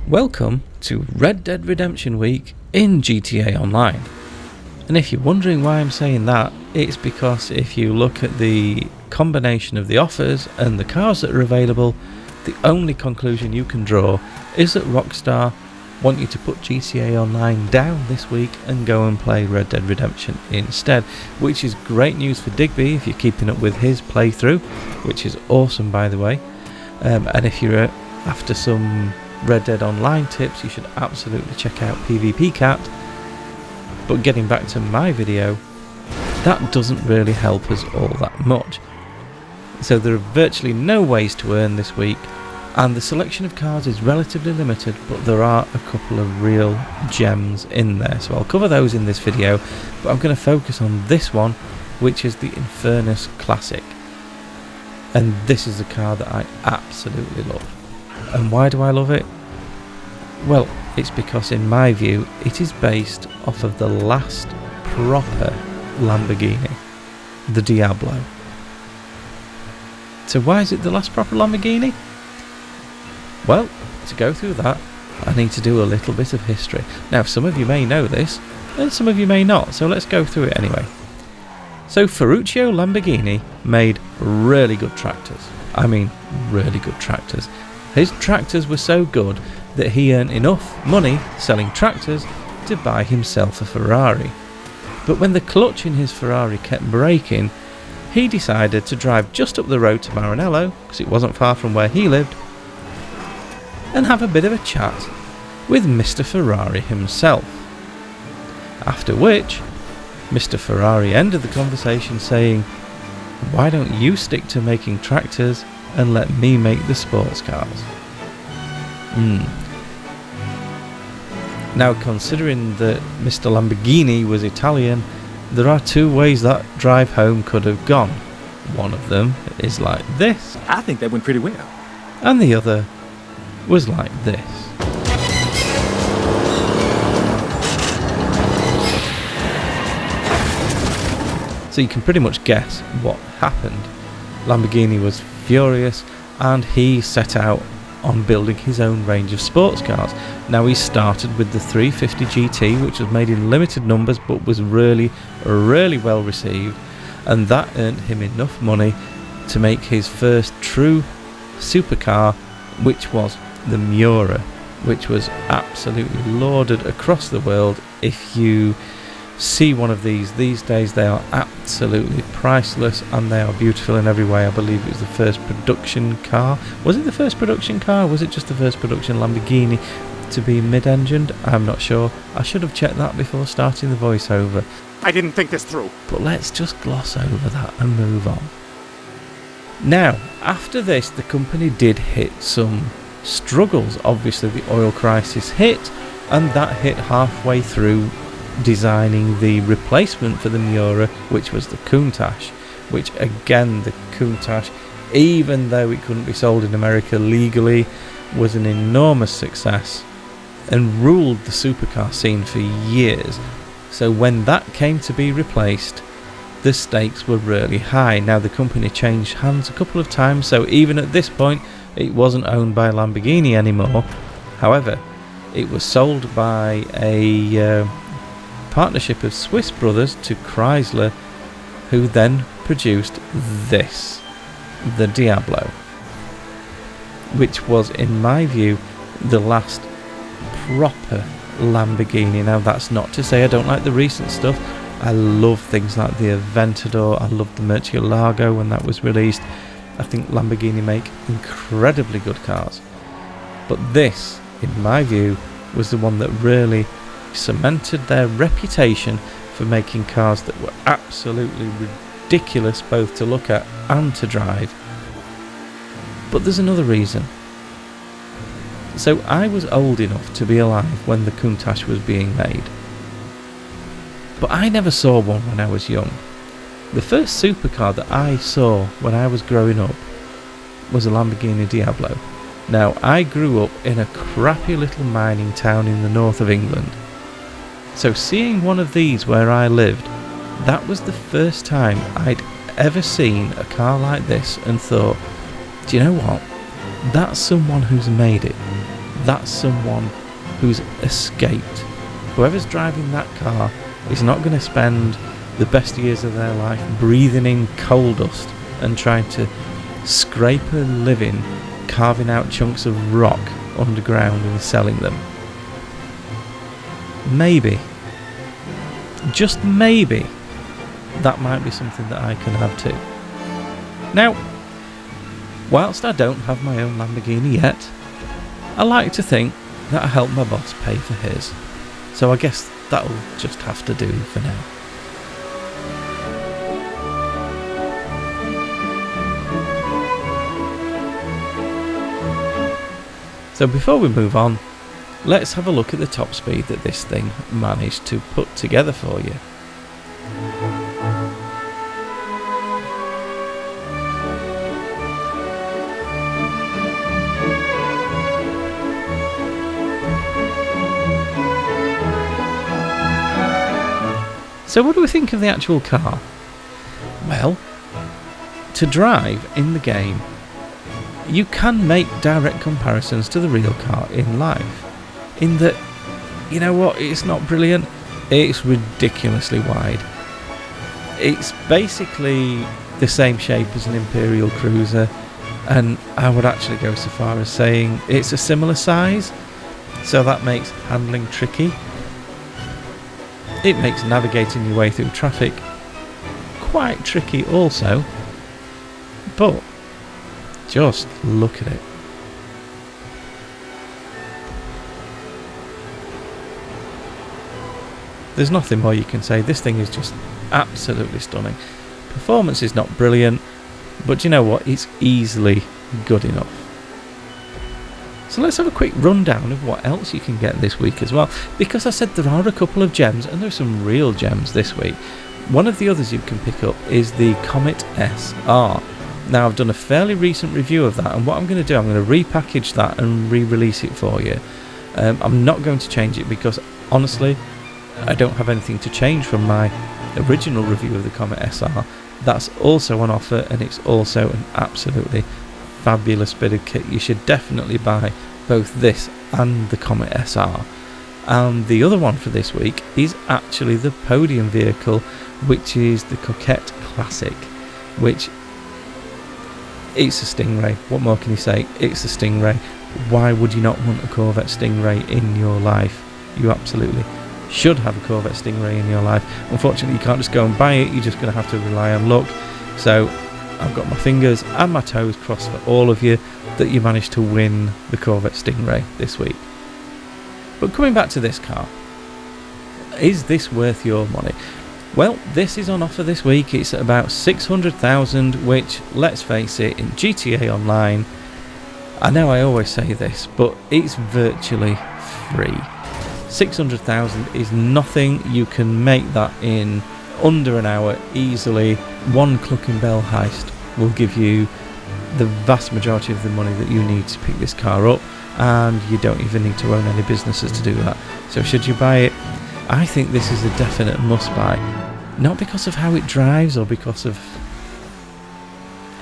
Welcome to Red Dead Redemption Week in GTA Online. And if you're wondering why I'm saying that, it's because if you look at the combination of the offers and the cars that are available, the only conclusion you can draw is that Rockstar want you to put GTA Online down this week and go and play Red Dead Redemption instead, which is great news for Digby if you're keeping up with his playthrough, which is awesome by the way. And if you're after some Red Dead Online tips, you should absolutely check out PvP Cat. But getting back to my video, that doesn't really help us all that much. So there are virtually no ways to earn this week, and the selection of cars is relatively limited, but there are a couple of real gems in there. So I'll cover those in this video, but I'm going to focus on this one, which is the Infernus Classic. And this is a car that I absolutely love. And why do I love it? Well, it's because in my view it is based off of the last proper Lamborghini, the Diablo. So why is it the last proper Lamborghini? Well, to go through that I need to do a little bit of history. Now some of you may know this and some of you may not, so let's go through it anyway. So Ferruccio Lamborghini made really good tractors. I mean really good tractors. His tractors were so good that he earned enough money selling tractors to buy himself a Ferrari. But when the clutch in his Ferrari kept breaking, he decided to drive just up the road to Maranello, because it wasn't far from where he lived, and have a bit of a chat with Mr. Ferrari himself. After which, Mr. Ferrari ended the conversation saying, "Why don't you stick to making tractors and let me make the sports cars?" Now, considering that Mr. Lamborghini was Italian, there are two ways that drive home could have gone. One of them is like this. I think that went pretty well. And the other was like this. So you can pretty much guess what happened. Lamborghini was furious and he set out on building his own range of sports cars. Now he started with the 350 GT, which was made in limited numbers but was really well received, and that earned him enough money to make his first true supercar, which was the Miura, which was absolutely lauded across the world. If you see one of these days, they are absolutely priceless and they are beautiful in every way. I believe it was the first production car. Was it the first production car? Was it just the first production Lamborghini to be mid-engined? I'm not sure. I should have checked that before starting the voiceover. I didn't think this through. But let's just gloss over that and move on. Now, after this, the company did hit some struggles. Obviously, the oil crisis hit, and that hit halfway through designing the replacement for the Miura, which was the Countach, which again, the Countach, even though it couldn't be sold in America legally, was an enormous success and ruled the supercar scene for years. So when that came to be replaced, the stakes were really high. Now the company changed hands a couple of times, so even at this point it wasn't owned by Lamborghini anymore. However, it was sold by a partnership of Swiss brothers to Chrysler, who then produced this, the Diablo, which was, in my view, the last proper Lamborghini. Now that's not to say I don't like the recent stuff. I love things like the Aventador, I loved the Murcielago when that was released. I think Lamborghini make incredibly good cars, but this, in my view, was the one that really cemented their reputation for making cars that were absolutely ridiculous both to look at and to drive. But there's another reason. So I was old enough to be alive when the Countach was being made, but I never saw one when I was young. The first supercar that I saw when I was growing up was a Lamborghini Diablo. Now I grew up in a crappy little mining town in the north of England, so seeing one of these where I lived, that was the first time I'd ever seen a car like this and thought, do you know what? That's someone who's made it. that's someone who's escaped. Whoever's driving that car is not going to spend the best years of their life breathing in coal dust and trying to scrape a living carving out chunks of rock underground and selling them. Maybe, just maybe, that might be something that I can have too. Now, whilst I don't have my own Lamborghini yet, I like to think that I helped my boss pay for his. So I guess that'll just have to do for now. So before we move on, let's have a look at the top speed that this thing managed to put together for you. So what do we think of the actual car? Well, to drive in the game, you can make direct comparisons to the real car in life. In that, you know what, it's not brilliant, it's ridiculously wide. It's basically the same shape as an Imperial Cruiser, and I would actually go so far as saying it's a similar size, so that makes handling tricky. It makes navigating your way through traffic quite tricky also, but just look at it. There's nothing more you can say. This thing is just absolutely stunning. Performance is not brilliant, but you know what? It's easily good enough. So let's have a quick rundown of what else you can get this week as well. Because I said there are a couple of gems, and there's some real gems this week. One of the others you can pick up is the Comet SR. Now, I've done a fairly recent review of that, and what I'm going to do, I'm going to repackage that and re-release it for you. I'm not going to change it because, honestly, I don't have anything to change from my original review of the Comet SR. That's also on offer, and it's also an absolutely fabulous bit of kit. You should definitely buy both this and the Comet SR. And the other one for this week is actually the podium vehicle, which is the Coquette Classic, which it's a Stingray. What more can you say? It's a Stingray. Why would you not want a Corvette Stingray in your life? You absolutely should have a Corvette Stingray in your life. Unfortunately, you can't just go and buy it. You're just going to have to rely on luck. So I've got my fingers and my toes crossed for all of you that you managed to win the Corvette Stingray this week. But coming back to this car, is this worth your money? Well, this is on offer this week. It's at about 600,000, which, let's face it, in GTA Online, I know I always say this, but it's virtually free. 600,000 is nothing. You can make that in under an hour easily. One Cluck and Bell heist will give you the vast majority of the money that you need to pick this car up, and you don't even need to own any businesses to do that. So should you buy it? I think this is a definite must buy. Not because of how it drives or because of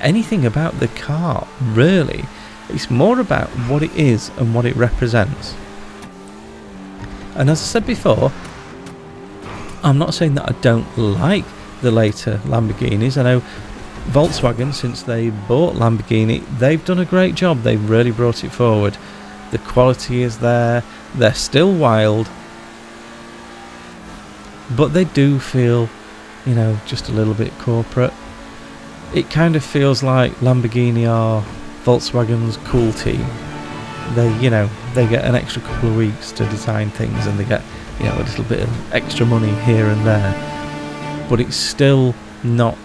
anything about the car, really. It's more about what it is and what it represents. And as I said before, I'm not saying that I don't like the later Lamborghinis. I know Volkswagen, since they bought Lamborghini, they've done a great job. They've really brought it forward. The quality is there. They're still wild. But they do feel, you know, just a little bit corporate. It kind of feels like Lamborghini are Volkswagen's cool team. They get an extra couple of weeks to design things, and they get, you know, a little bit of extra money here and there. But it's still not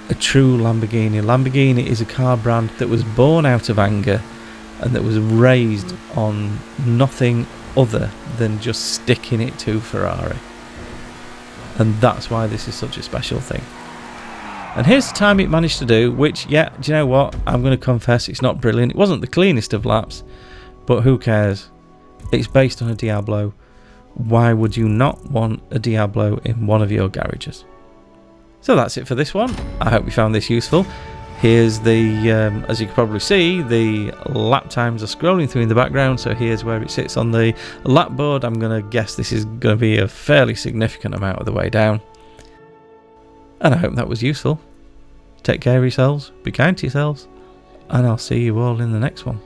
a true Lamborghini. Lamborghini is a car brand that was born out of anger and that was raised on nothing other than just sticking it to Ferrari. And that's why this is such a special thing. And here's the time it managed to do, which, yeah, do you know what? I'm going to confess it's not brilliant. It wasn't the cleanest of laps, but who cares? It's based on a Diablo. Why would you not want a Diablo in one of your garages? So that's it for this one. I hope you found this useful. Here's the, as you can probably see, the lap times are scrolling through in the background, so here's where it sits on the lap board. I'm going to guess this is going to be a fairly significant amount of the way down. And I hope that was useful. Take care of yourselves, be kind to yourselves, and I'll see you all in the next one.